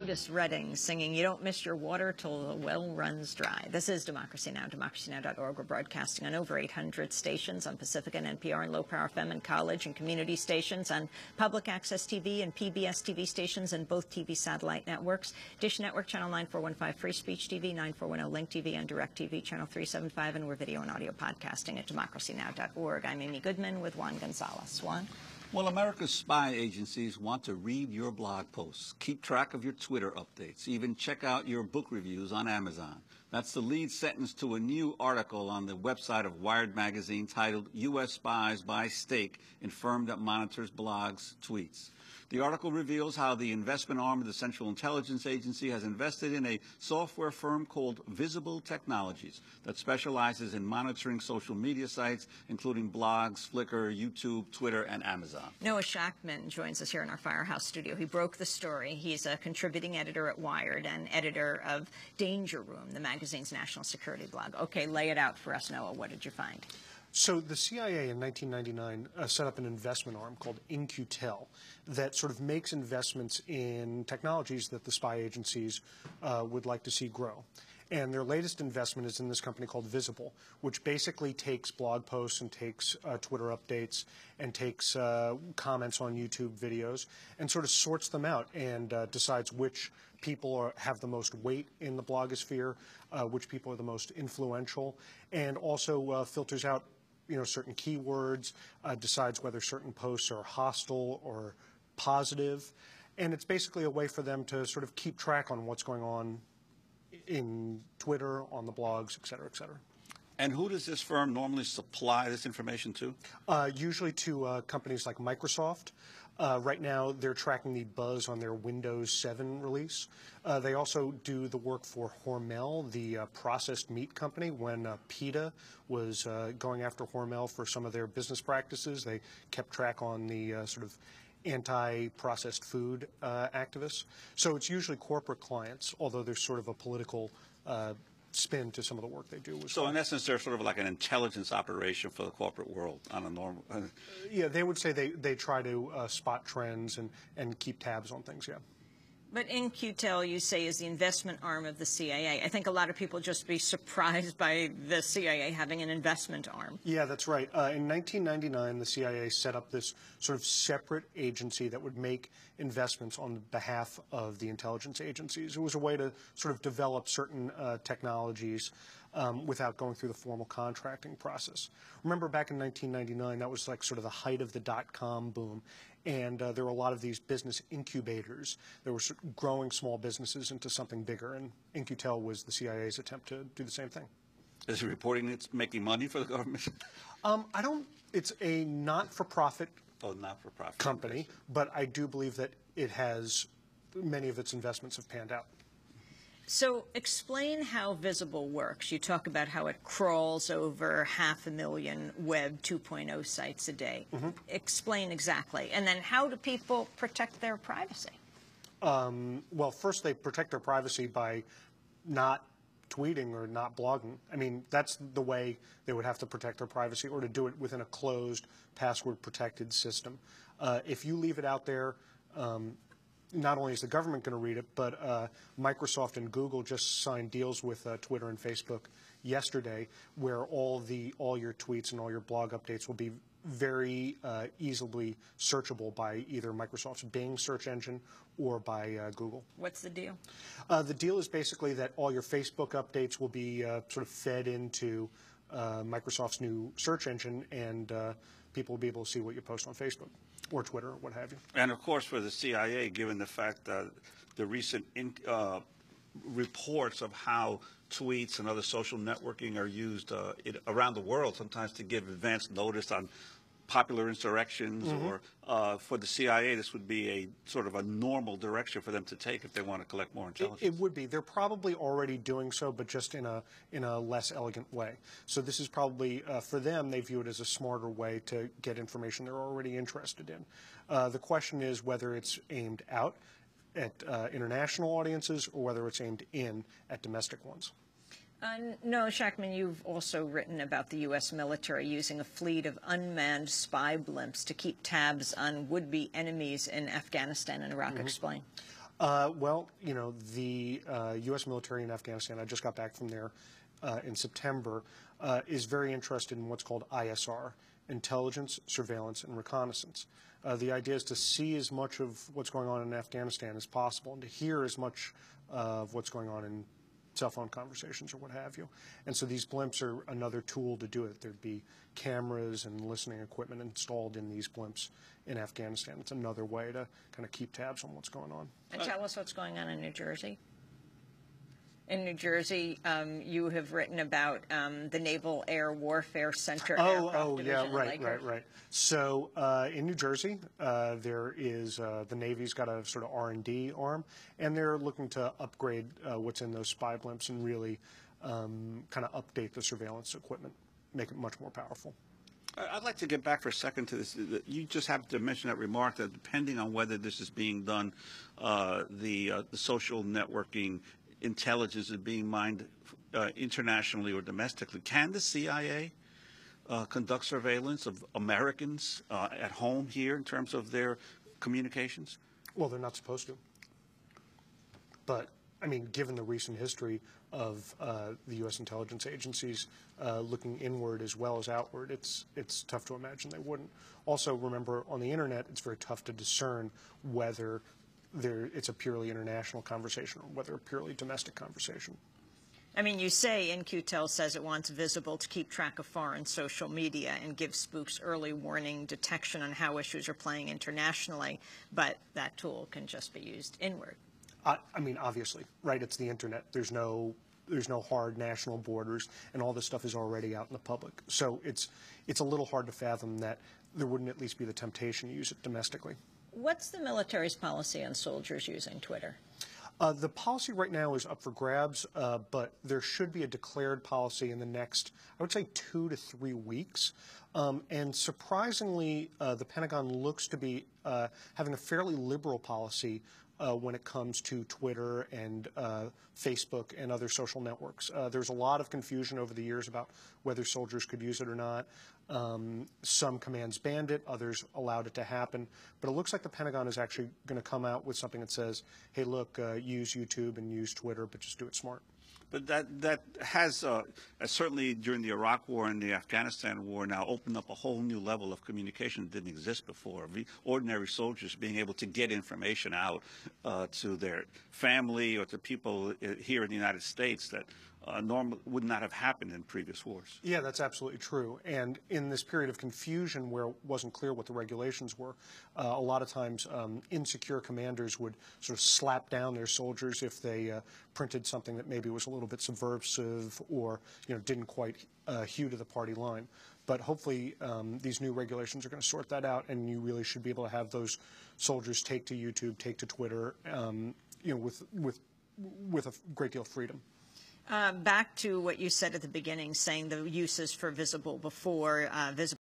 Otis Redding singing, "You don't miss your water till the well runs dry." This is Democracy Now!, democracynow.org. We're broadcasting on over 800 stations on Pacifica and NPR and Low Power FM and college and community stations, on public access TV and PBS TV stations and both TV satellite networks. Dish Network, Channel 9415, Free Speech TV, 9410 Link TV, and Direct TV, Channel 375, and we're video and audio podcasting at democracynow.org. I'm Amy Goodman with Juan Gonzalez. Juan? Well, America's spy agencies want to read your blog posts, keep track of your Twitter updates, even check out your book reviews on Amazon. That's the lead sentence to a new article on the website of Wired magazine titled "U.S. Spies Buy Stake in Firm That Monitors Blogs, Tweets." The article reveals how the investment arm of the Central Intelligence Agency has invested in a software firm called Visible Technologies that specializes in monitoring social media sites, including blogs, Flickr, YouTube, Twitter, and Amazon. Noah Shachtman joins us here in our Firehouse studio. He broke the story. He's a contributing editor at Wired and editor of Danger Room, the magazine's national security blog. Okay, lay it out for us, Noah. What did you find? So the CIA in 1999 set up an investment arm called In-Q-Tel that sort of makes investments in technologies that the spy agencies would like to see grow. And their latest investment is in this company called Visible, which basically takes blog posts and takes Twitter updates and takes comments on YouTube videos and sort of sorts them out and decides which people have the most weight in the blogosphere, which people are the most influential, and also filters out certain keywords, decides whether certain posts are hostile or positive. And it's basically a way for them to sort of keep track on what's going on in Twitter, on the blogs, et cetera, et cetera. And who does this firm normally supply this information to? Usually to companies like Microsoft. Right now, they're tracking the buzz on their Windows 7 release. They also do the work for Hormel, the processed meat company. When PETA was going after Hormel for some of their business practices, they kept track on the sort of anti-processed food activists. So it's usually corporate clients, although there's sort of a political spin to some of the work they do. So in essence, they're sort of like an intelligence operation for the corporate world on a normal... Yeah, they would say they try to spot trends and keep tabs on things, yeah. But In-Q-Tel, you say, is the investment arm of the CIA. I think a lot of people just be surprised by the CIA having an investment arm. Yeah, that's right. In 1999, the CIA set up this sort of separate agency that would make investments on behalf of the intelligence agencies. It was a way to sort of develop certain technologies without going through the formal contracting process. Remember back in 1999, that was like sort of the height of the dot-com boom. And there were a lot of these business incubators that were growing small businesses into something bigger. And In-Q-Tel was the CIA's attempt to do the same thing. Is it reporting it's making money for the government? It's a not-for-profit not-for-profit company, but I do believe that it has, many of its investments have panned out. So explain how Visible works. You talk about how it crawls over 500,000 Web 2.0 sites a day. Mm-hmm. Explain exactly. And then how do people protect their privacy? Well, first they protect their privacy by not tweeting or not blogging. I mean, that's the way they would have to protect their privacy, or to do it within a closed, password-protected system. If you leave it out there, not only is the government going to read it, but Microsoft and Google just signed deals with Twitter and Facebook yesterday, where all your tweets and all your blog updates will be very easily searchable by either Microsoft's Bing search engine or by Google. What's the deal? The deal is basically that all your Facebook updates will be sort of fed into Microsoft's new search engine, and people will be able to see what you post on Facebook or Twitter or what have you. And of course, for the CIA, given the fact that the recent reports of how tweets and other social networking are used around the world, sometimes to give advance notice on popular insurrections, mm-hmm. or for the CIA, this would be a sort of a normal direction for them to take if they want to collect more intelligence. It would be. They're probably already doing so, but just in a less elegant way. So this is probably, for them, they view it as a smarter way to get information they're already interested in. The question is whether it's aimed out at international audiences or whether it's aimed in at domestic ones. No, Shachtman, you've also written about the U.S. military using a fleet of unmanned spy blimps to keep tabs on would-be enemies in Afghanistan and Iraq. Mm-hmm. Explain. Well, the U.S. military in Afghanistan, I just got back from there in September, is very interested in what's called ISR, intelligence, surveillance, and reconnaissance. The idea is to see as much of what's going on in Afghanistan as possible and to hear as much of what's going on in cell phone conversations or what have you. And so these blimps are another tool to do it. There'd be cameras and listening equipment installed in these blimps in Afghanistan. It's another way to kind of keep tabs on what's going on. And tell us what's going on in New Jersey. In New Jersey, you have written about the Naval Air Warfare Center. Yeah, right. So in New Jersey, there is the Navy's got a sort of R&D arm, and they're looking to upgrade what's in those spy blimps and really kind of update the surveillance equipment, make it much more powerful. I'd like to get back for a second to this. You just happened to mention that remark that depending on whether this is being done, the social networking intelligence is being mined internationally or domestically. Can the CIA conduct surveillance of Americans at home here in terms of their communications? Well, they're not supposed to. But, I mean, given the recent history of the U.S. intelligence agencies looking inward as well as outward, it's tough to imagine they wouldn't. Also, remember, on the Internet, it's very tough to discern whether it's a purely international conversation or whether a purely domestic conversation. I mean, you say In-Q-Tel says it wants Visible to keep track of foreign social media and give spooks early warning detection on how issues are playing internationally, but that tool can just be used inward. I mean, obviously, right? It's the Internet. There's no hard national borders, and all this stuff is already out in the public. So it's a little hard to fathom that there wouldn't at least be the temptation to use it domestically. What's the military's policy on soldiers using Twitter? The policy right now is up for grabs, but there should be a declared policy in the next, I would say, 2 to 3 weeks. And surprisingly, the Pentagon looks to be having a fairly liberal policy when it comes to Twitter and Facebook and other social networks. There's a lot of confusion over the years about whether soldiers could use it or not. Some commands banned it, others allowed it to happen. But it looks like the Pentagon is actually going to come out with something that says, hey, look, use YouTube and use Twitter, but just do it smart. But that has certainly during the Iraq War and the Afghanistan War now opened up a whole new level of communication that didn't exist before. Ordinary soldiers being able to get information out to their family or to people here in the United States that normally would not have happened in previous wars. Yeah, that's absolutely true. And in this period of confusion where it wasn't clear what the regulations were, a lot of times insecure commanders would sort of slap down their soldiers if they printed something that maybe was a little bit subversive or didn't quite hew to the party line. But hopefully these new regulations are going to sort that out, and you really should be able to have those soldiers take to YouTube, take to Twitter, with a great deal of freedom. Back to what you said at the beginning, saying the uses for Visible before Visible